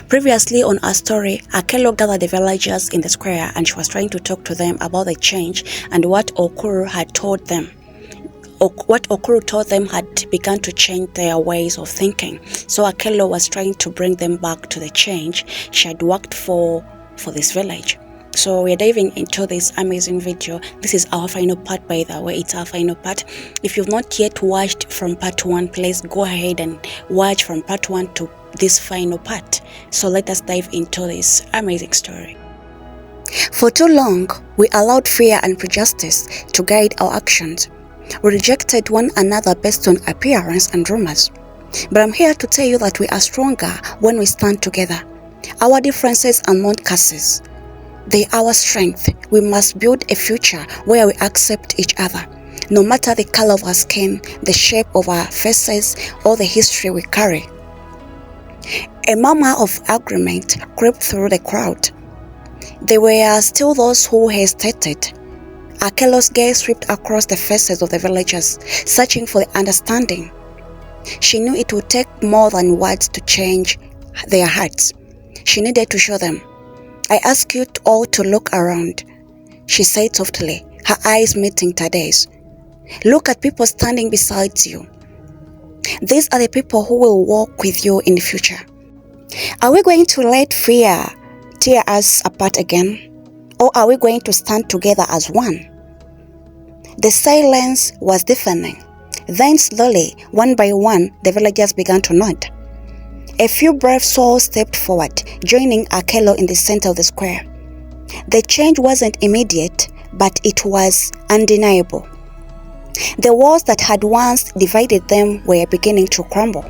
Previously on our story, Akelo gathered the villagers in the square and she was trying to talk to them about the change and what Okuru had told them. What Okuru told them had begun to change their ways of thinking. So Akelo was trying to bring them back to the change she had worked for this village. So we're diving into this amazing video. This is our final part, by the way. It's our final part. If you've not yet watched from part 1, please go ahead and watch from part 1 to this final part. So let us dive into this amazing story. For too long, we allowed fear and prejudice to guide our actions. We rejected one another based on appearance and rumors. But I'm here to tell you that we are stronger when we stand together. Our differences are not curses. They are our strength. We must build a future where we accept each other, no matter the color of our skin, the shape of our faces, or the history we carry. A murmur of agreement crept through the crowd. There were still those who hesitated. Akelo's gaze swept across the faces of the villagers, searching for the understanding. She knew it would take more than words to change their hearts. She needed to show them. "I ask you all to look around," she said softly, her eyes meeting Tade's. "Look at people standing beside you. These are the people who will walk with you in the future. Are we going to let fear tear us apart again? Or are we going to stand together as one?" The silence was deafening. Then slowly, one by one, the villagers began to nod. A few brave souls stepped forward, joining Akelo in the center of the square. The change wasn't immediate, but it was undeniable. The walls that had once divided them were beginning to crumble.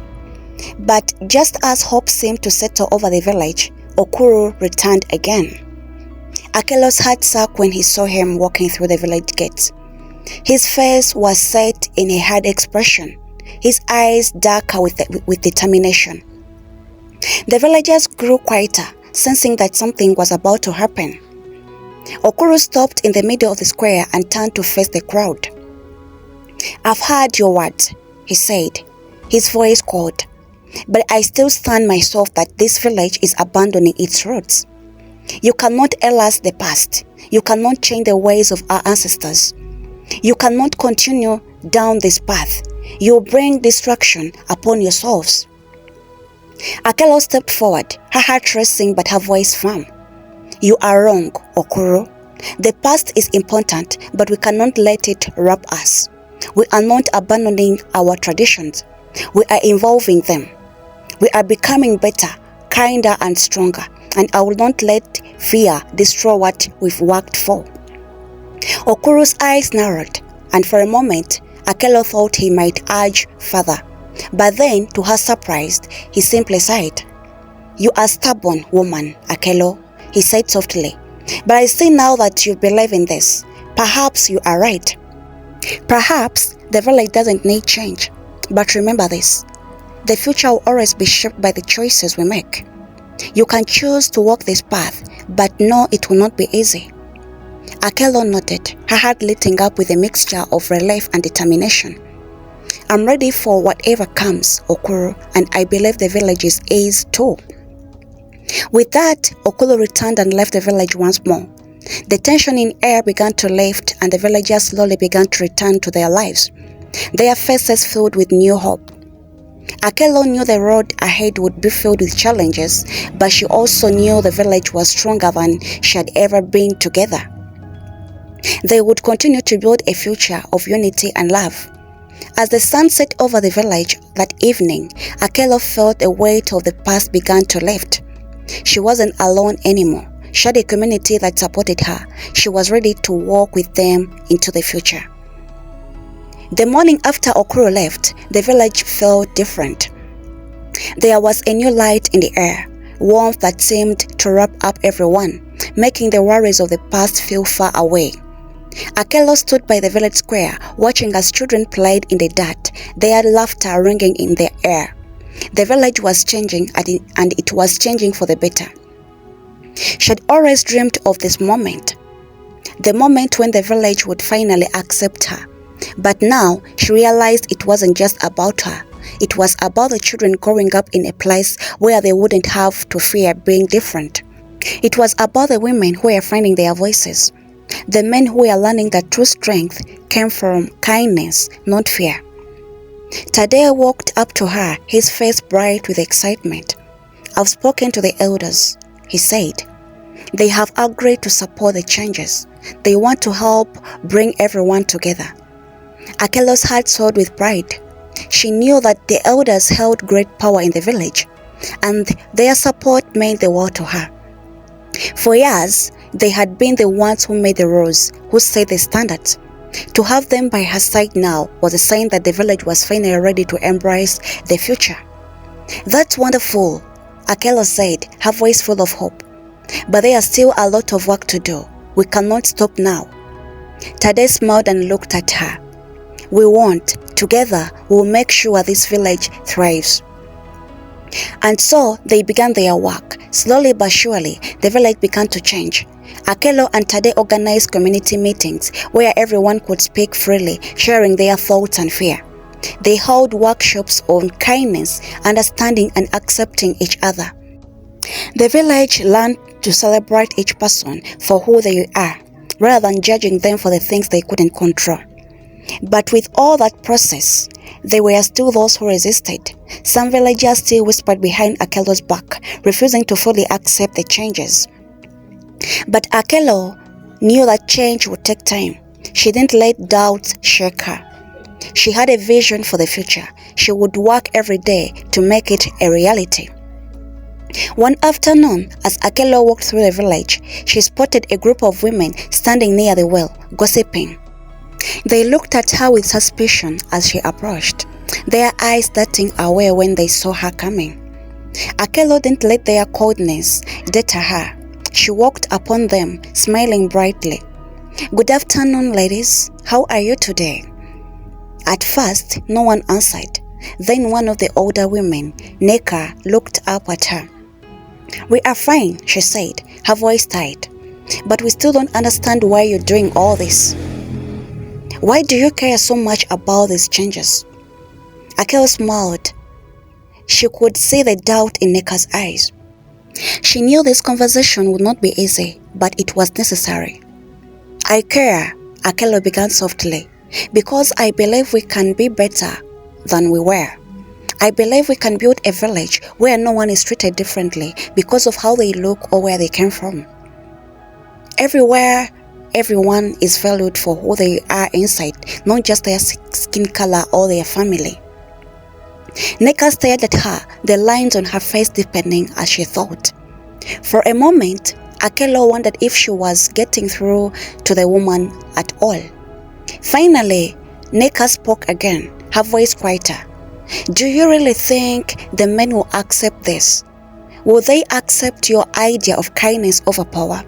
But just as hope seemed to settle over the village, Okuru returned again. Akelo's heart sank when he saw him walking through the village gates. His face was set in a hard expression, his eyes darker with determination. The villagers grew quieter, sensing that something was about to happen. Okuru stopped in the middle of the square and turned to face the crowd. "I've heard your words," he said, his voice cold. "But I still stand myself that this village is abandoning its roots. You cannot erase the past. You cannot change the ways of our ancestors. You cannot continue down this path. You bring destruction upon yourselves." Akelo stepped forward, her heart racing but her voice firm. "You are wrong, Okuru. The past is important, but we cannot let it wrap us. We are not abandoning our traditions. We are evolving them. We are becoming better, kinder and stronger, and I will not let fear destroy what we've worked for." Okuru's eyes narrowed, and for a moment, Akelo thought he might urge further. But then, to her surprise, he simply sighed. "You are stubborn, woman, Akelo," he said softly. "But I see now that you believe in this. Perhaps you are right. Perhaps the village doesn't need change. But remember this. The future will always be shaped by the choices we make. You can choose to walk this path, but no, it will not be easy." Akelo nodded, her heart lighting up with a mixture of relief and determination. "I'm ready for whatever comes, Okuru, and I believe the village is too." With that, Okuru returned and left the village once more. The tension in air began to lift, and the villagers slowly began to return to their lives, their faces filled with new hope. Akelo knew the road ahead would be filled with challenges, but she also knew the village was stronger than she had ever been together. They would continue to build a future of unity and love. As the sun set over the village that evening, Akelo felt the weight of the past began to lift. She wasn't alone anymore. She had a community that supported her. She was ready to walk with them into the future. The morning after Okuru left, the village felt different. There was a new light in the air, warmth that seemed to wrap up everyone, making the worries of the past feel far away. Akelo stood by the village square, watching as children played in the dirt, their laughter ringing in the air. The village was changing, and it was changing for the better. She had always dreamed of this moment, the moment when the village would finally accept her. But now she realized it wasn't just about her, It was about the children growing up in a place where they wouldn't have to fear being different. It was about the women who were finding their voices, the men who were learning that true strength came from kindness, not fear. Tadeo walked up to her, his face bright with excitement. "I've spoken to the elders," he said. "They have agreed to support the changes. They want to help bring everyone together." Akelo's heart soared with pride. She knew that the elders held great power in the village, and their support meant the world to her. For years, they had been the ones who made the rules, who set the standards. To have them by her side now was a sign that the village was finally ready to embrace the future. "That's wonderful," Akelo said, her voice full of hope. "But there is still a lot of work to do. We cannot stop now." Tade smiled and looked at her. "We won't. Together, we'll make sure this village thrives." And so they began their work. Slowly but surely, the village began to change. Akelo and Tade organized community meetings where everyone could speak freely, sharing their thoughts and fear. They held workshops on kindness, understanding, and accepting each other. The village learned to celebrate each person for who they are, rather than judging them for the things they couldn't control. But with all that process, there were still those who resisted. Some villagers still whispered behind Akelo's back, refusing to fully accept the changes. But Akelo knew that change would take time. She didn't let doubts shake her. She had a vision for the future. She would work every day to make it a reality. One afternoon, as Akelo walked through the village, she spotted a group of women standing near the well, gossiping. They looked at her with suspicion as she approached, their eyes darting away when they saw her coming. Akelo didn't let their coldness deter her. She walked upon them, smiling brightly. "Good afternoon, ladies. How are you today?" At first, no one answered. Then one of the older women, Neka, looked up at her. "We are fine," she said, her voice tight. "But we still don't understand why you're doing all this. Why do you care so much about these changes?" Akelo smiled. She could see the doubt in Neka's eyes. She knew this conversation would not be easy, but it was necessary. "I care," Akelo began softly, "because I believe we can be better than we were. I believe we can build a village where no one is treated differently because of how they look or where they came from. Everywhere, everyone is valued for who they are inside, not just their skin color or their family." Neka stared at her, the lines on her face deepening as she thought. For a moment, Akelo wondered if she was getting through to the woman at all. Finally, Neka spoke again, her voice quieter. "Do you really think the men will accept this? Will they accept your idea of kindness over power?"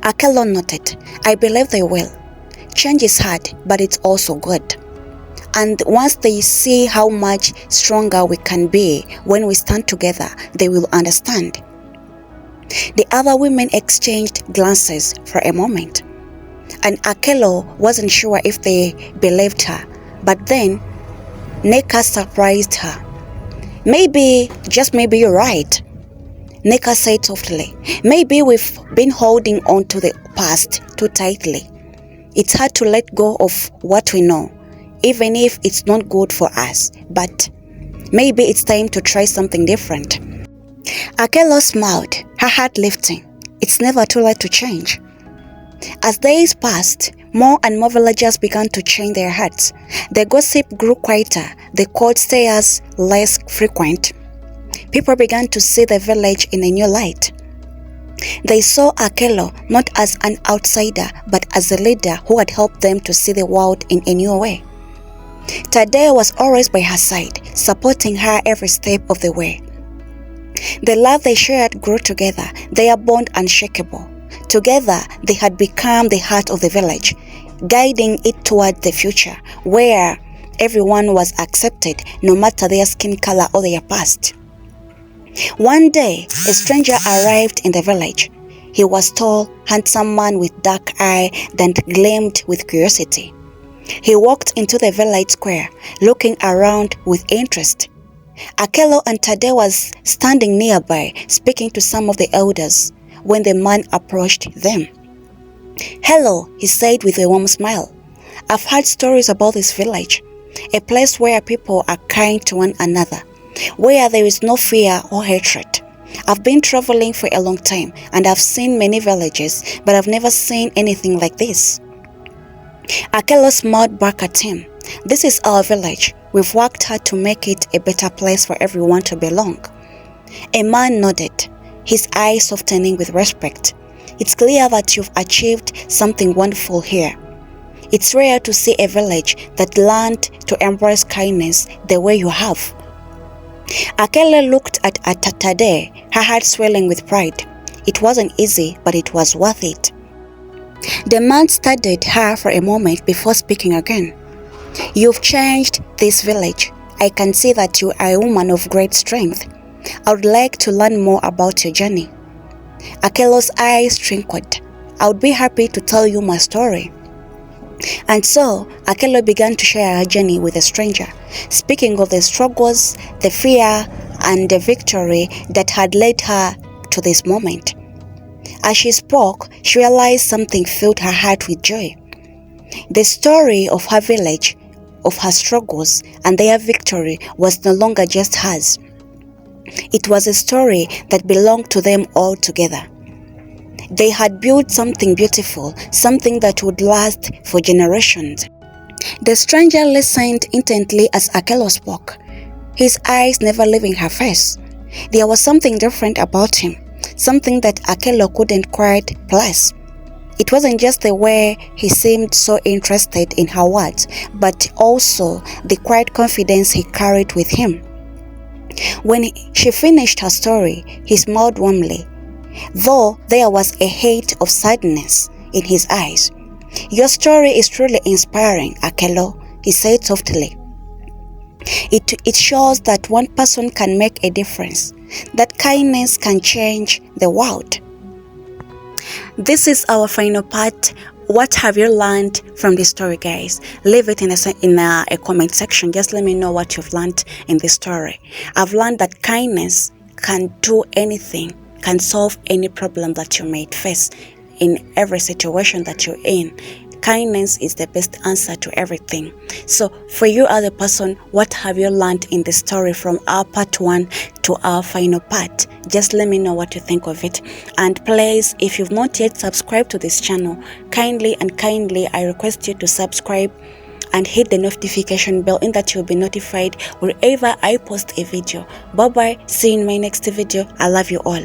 Akelo nodded. "I believe they will. Change is hard, but it's also good. And once they see how much stronger we can be when we stand together, they will understand." The other women exchanged glances for a moment, and Akelo wasn't sure if they believed her. But then, Neka surprised her. "Maybe, just maybe you're right," Neka said softly. "Maybe we've been holding on to the past too tightly. It's hard to let go of what we know, even if it's not good for us, but maybe it's time to try something different." Akelo smiled, her heart lifting. It's never too late to change. As days passed, more and more villagers began to change their hearts. The gossip grew quieter, the cold stares less frequent. People began to see the village in a new light. They saw Akelo not as an outsider, but as a leader who had helped them to see the world in a new way. Tadeo was always by her side, supporting her every step of the way. The love they shared grew together, their bond unshakable. Together, they had become the heart of the village, guiding it toward the future, where everyone was accepted, no matter their skin color or their past. One day, a stranger arrived in the village. He was tall, handsome man with dark eyes that gleamed with curiosity. He walked into the village square, looking around with interest. Akello and Tade was standing nearby, speaking to some of the elders, when the man approached them. "Hello," he said with a warm smile. "I've heard stories about this village, a place where people are kind to one another, where there is no fear or hatred. I've been traveling for a long time and I've seen many villages, but I've never seen anything like this." Akello smiled back at him. "This is our village. We've worked hard to make it a better place for everyone to belong." A man nodded, his eyes softening with respect. "It's clear that you've achieved something wonderful here. It's rare to see a village that learned to embrace kindness the way you have." Akello looked at Tade, her heart swelling with pride. It wasn't easy, but it was worth it. The man studied her for a moment before speaking again. "You've changed this village. I can see that you are a woman of great strength. I would like to learn more about your journey." Akello's eyes twinkled. "I would be happy to tell you my story." And so, Akello began to share her journey with a stranger, speaking of the struggles, the fear, and the victory that had led her to this moment. As she spoke, she realized something filled her heart with joy. The story of her village, of her struggles, and their victory was no longer just hers. It was a story that belonged to them all together. They had built something beautiful, something that would last for generations. The stranger listened intently as Akello spoke, his eyes never leaving her face. There was something different about him, something that Akello couldn't quite place. It wasn't just the way he seemed so interested in her words, but also the quiet confidence he carried with him. When she finished her story, he smiled warmly, though there was a hint of sadness in his eyes. "Your story is truly inspiring, Akello," he said softly. It shows that one person can make a difference, that kindness can change the world. This is our final part. What have you learned from this story, guys? Leave it in a comment section. Just let me know what you've learned in this story. I've learned that kindness can do anything, can solve any problem that you might face in every situation that you're in. Kindness is the best answer to everything. So for you as a person, what have you learned in the story from our part 1 to our final part? Just let me know what you think of it. And please, if you've not yet subscribed to this channel, kindly I request you to subscribe and hit the notification bell in that you'll be notified wherever I post a video. Bye bye. See you in my next video. I love you all.